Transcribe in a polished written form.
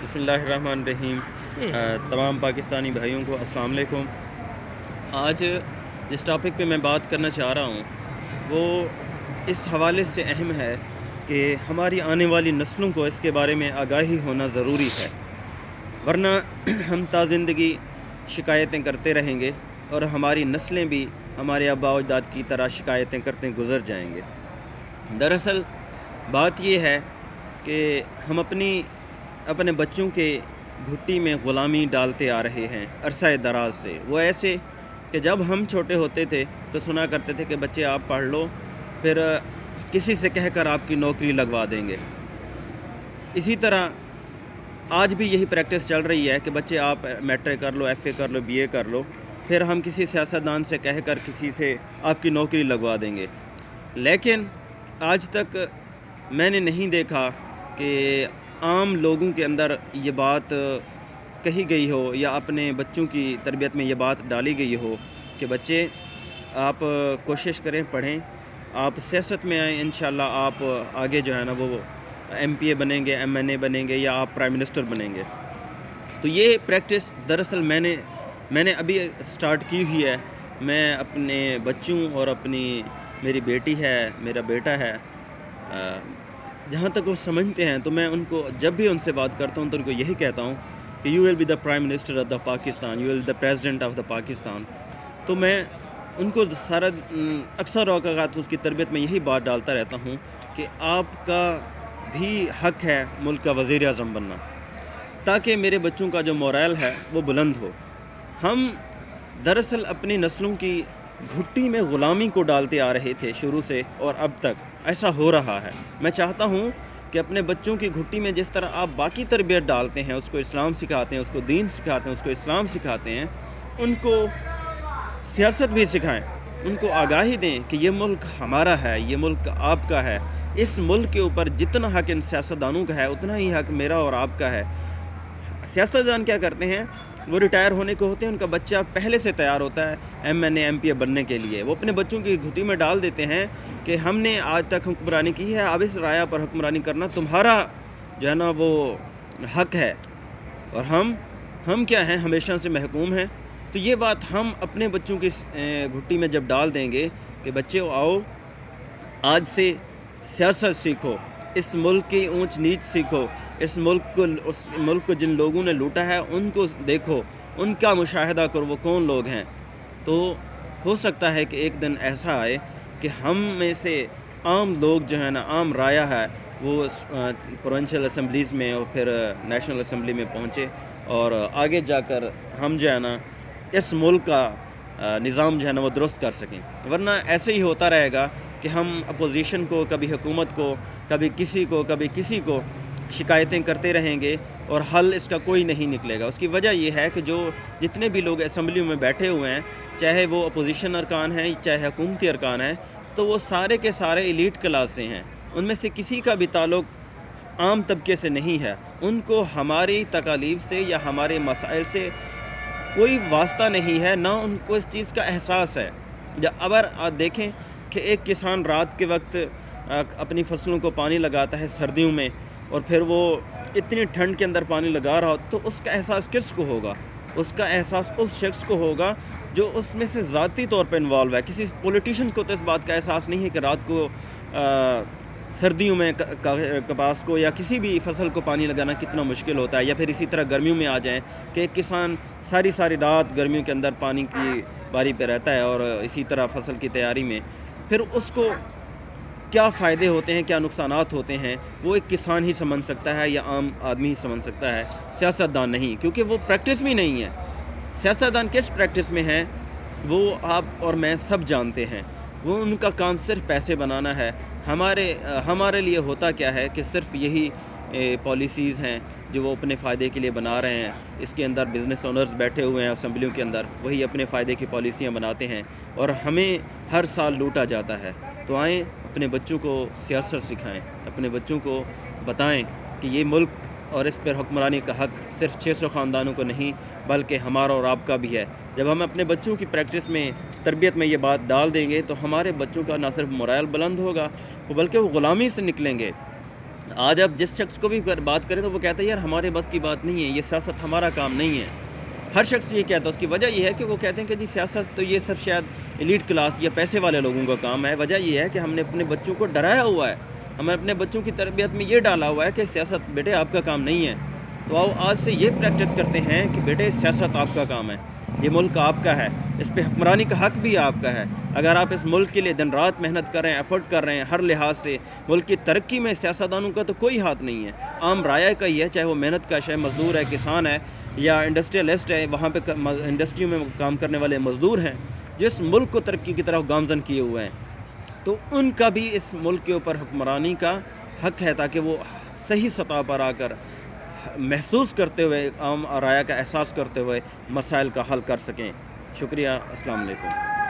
بسم اللہ الرحمن الرحیم۔ تمام پاکستانی بھائیوں کو السلام علیکم۔ آج جس ٹاپک پہ میں بات کرنا چاہ رہا ہوں وہ اس حوالے سے اہم ہے کہ ہماری آنے والی نسلوں کو اس کے بارے میں آگاہی ہونا ضروری ہے، ورنہ ہم تا زندگی شکایتیں کرتے رہیں گے اور ہماری نسلیں بھی ہمارے آباء و اجداد کی طرح شکایتیں کرتے گزر جائیں گے۔ دراصل بات یہ ہے کہ ہم اپنے بچوں کے گھٹی میں غلامی ڈالتے آ رہے ہیں عرصہ دراز سے۔ وہ ایسے کہ جب ہم چھوٹے ہوتے تھے تو سنا کرتے تھے کہ بچے آپ پڑھ لو، پھر کسی سے کہہ کر آپ کی نوکری لگوا دیں گے۔ اسی طرح آج بھی یہی پریکٹس چل رہی ہے کہ بچے آپ میٹرک کر لو، ایف اے کر لو، بی اے کر لو، پھر ہم کسی سیاستدان سے کہہ کر کسی سے آپ کی نوکری لگوا دیں گے۔ لیکن آج تک میں نے نہیں دیکھا کہ عام لوگوں کے اندر یہ بات کہی گئی ہو یا اپنے بچوں کی تربیت میں یہ بات ڈالی گئی ہو کہ بچے آپ کوشش کریں، پڑھیں، آپ سیاست میں آئیں، انشاءاللہ آپ آگے جو ہے نا وہ ایم پی اے بنیں گے، ایم این اے بنیں گے یا آپ پرائم منسٹر بنیں گے۔ تو یہ پریکٹس دراصل میں نے ابھی سٹارٹ کی ہوئی ہے۔ میں اپنے بچوں اور میری بیٹی ہے، میرا بیٹا ہے، جہاں تک وہ سمجھتے ہیں تو میں ان کو جب بھی ان سے بات کرتا ہوں تو ان کو یہی کہتا ہوں کہ you will be the prime minister of the Pakistan, you will be the president of the Pakistan. تو میں ان کو اکثر اوقات اس کی تربیت میں یہی بات ڈالتا رہتا ہوں کہ آپ کا بھی حق ہے ملک کا وزیر اعظم بننا، تاکہ میرے بچوں کا جو مورائل ہے وہ بلند ہو۔ ہم دراصل اپنی نسلوں کی گھٹی میں غلامی کو ڈالتے آ رہے تھے شروع سے، اور اب تک ایسا ہو رہا ہے۔ میں چاہتا ہوں کہ اپنے بچوں کی گھٹی میں جس طرح آپ باقی تربیت ڈالتے ہیں، اس کو اسلام سکھاتے ہیں، اس کو دین سکھاتے ہیں، اس کو اسلام سکھاتے ہیں، ان کو سیاست بھی سکھائیں، ان کو آگاہی دیں کہ یہ ملک ہمارا ہے، یہ ملک آپ کا ہے۔ اس ملک کے اوپر جتنا حق ان سیاستدانوں کا ہے اتنا ہی حق میرا اور آپ کا ہے۔ سیاستدان کیا کرتے ہیں؟ وہ ریٹائر ہونے کو ہوتے ہیں، ان کا بچہ پہلے سے تیار ہوتا ہے ایم این اے، ایم پی اے بننے کے لیے۔ وہ اپنے بچوں کی گھٹی میں ڈال دیتے ہیں کہ ہم نے آج تک حکمرانی کی ہے، اب اس رایہ پر حکمرانی کرنا تمہارا جو ہے نا وہ حق ہے، اور ہم کیا ہیں؟ ہمیشہ سے محکوم ہیں۔ تو یہ بات ہم اپنے بچوں کی گھٹی میں جب ڈال دیں گے کہ بچے آؤ آج سے سیاست سیکھو، اس ملک کی اونچ نیچ سیکھو، اس ملک کو جن لوگوں نے لوٹا ہے ان کو دیکھو، ان کا مشاہدہ کرو، وہ کون لوگ ہیں، تو ہو سکتا ہے کہ ایک دن ایسا آئے کہ ہم میں سے عام لوگ جو ہے نا، عام رائے ہے، وہ پروونشل اسمبلیز میں اور پھر نیشنل اسمبلی میں پہنچے، اور آگے جا کر ہم جو ہے نا اس ملک کا نظام جو ہے نا وہ درست کر سکیں۔ ورنہ ایسے ہی ہوتا رہے گا کہ ہم اپوزیشن کو، کبھی حکومت کو، کبھی کسی کو شکایتیں کرتے رہیں گے اور حل اس کا کوئی نہیں نکلے گا۔ اس کی وجہ یہ ہے کہ جتنے بھی لوگ اسمبلیوں میں بیٹھے ہوئے ہیں، چاہے وہ اپوزیشن ارکان ہیں چاہے حکومتی ارکان ہیں، تو وہ سارے کے سارے ایلیٹ کلاس سے ہیں۔ ان میں سے کسی کا بھی تعلق عام طبقے سے نہیں ہے۔ ان کو ہماری تکالیف سے یا ہمارے مسائل سے کوئی واسطہ نہیں ہے، نہ ان کو اس چیز کا احساس ہے۔ اگر آپ دیکھیں کہ ایک کسان رات کے وقت اپنی فصلوں کو پانی لگاتا ہے سردیوں میں، اور پھر وہ اتنی ٹھنڈ کے اندر پانی لگا رہا ہو، تو اس کا احساس کس کو ہوگا؟ اس کا احساس اس شخص کو ہوگا جو اس میں سے ذاتی طور پہ انوالو ہے۔ کسی پولیٹیشین کو تو اس بات کا احساس نہیں ہے کہ رات کو سردیوں میں کپاس کو یا کسی بھی فصل کو پانی لگانا کتنا مشکل ہوتا ہے، یا پھر اسی طرح گرمیوں میں آ جائیں کہ ایک کسان ساری رات گرمیوں کے اندر پانی کی باری پہ رہتا ہے، اور اسی طرح فصل کی تیاری میں پھر اس کو کیا فائدے ہوتے ہیں، کیا نقصانات ہوتے ہیں، وہ ایک کسان ہی سمجھ سکتا ہے یا عام آدمی ہی سمجھ سکتا ہے، سیاستدان نہیں، کیونکہ وہ پریکٹس بھی نہیں ہے۔ سیاستدان کس پریکٹس میں ہیں وہ آپ اور میں سب جانتے ہیں۔ وہ ان کا کام صرف پیسے بنانا ہے۔ ہمارے لیے ہوتا کیا ہے کہ صرف یہی پالیسیز ہیں جو وہ اپنے فائدے کے لیے بنا رہے ہیں۔ اس کے اندر بزنس اونرز بیٹھے ہوئے ہیں اسمبلیوں کے اندر، وہی اپنے فائدے کی پالیسیاں بناتے ہیں، اور ہمیں ہر سال لوٹا جاتا ہے۔ تو آئیں اپنے بچوں کو سیاست سکھائیں، اپنے بچوں کو بتائیں کہ یہ ملک اور اس پر حکمرانی کا حق صرف 600 خاندانوں کو نہیں بلکہ ہمارا اور آپ کا بھی ہے۔ جب ہم اپنے بچوں کی پریکٹس میں، تربیت میں یہ بات ڈال دیں گے تو ہمارے بچوں کا نہ صرف مورائل بلند ہوگا بلکہ وہ غلامی سے نکلیں گے۔ آج آپ جس شخص کو بھی بات کریں تو وہ کہتا ہے یار ہمارے بس کی بات نہیں ہے، یہ سیاست ہمارا کام نہیں ہے. ہر شخص یہ کہتا ہے. اس کی وجہ یہ ہے کہ وہ کہتے ہیں کہ جی سیاست تو یہ صرف شاید ایلیٹ کلاس یا پیسے والے لوگوں کا کام ہے. وجہ یہ ہے کہ ہم نے اپنے بچوں کو ڈرایا ہوا ہے، ہم نے اپنے بچوں کی تربیت میں یہ ڈالا ہوا ہے کہ سیاست بیٹے آپ کا کام نہیں ہے. تو آؤ آج سے یہ پریکٹس کرتے ہیں کہ بیٹے سیاست آپ کا کام ہے، یہ ملک آپ کا ہے، اس پہ حکمرانی کا حق بھی آپ کا ہے. اگر آپ اس ملک کے لیے دن رات محنت کر رہے ہیں، ایفرٹ کر رہے ہیں ہر لحاظ سے، ملک کی ترقی میں سیاستدانوں کا تو کوئی ہاتھ نہیں ہے، عام رائے کا ہی ہے، چاہے وہ محنت کش ہے، مزدور ہے، کسان ہے یا انڈسٹریلسٹ ہے، وہاں پہ انڈسٹریوں میں کام کرنے والے مزدور ہیں جو اس ملک کو ترقی کی طرف گامزن کیے ہوئے ہیں. تو ان کا بھی اس ملک کے اوپر حکمرانی کا حق ہے تاکہ وہ صحیح سطح پر آ کر محسوس کرتے ہوئے، عام رائے کا احساس کرتے ہوئے مسائل کا حل کر سکیں. شکریہ. السلام علیکم.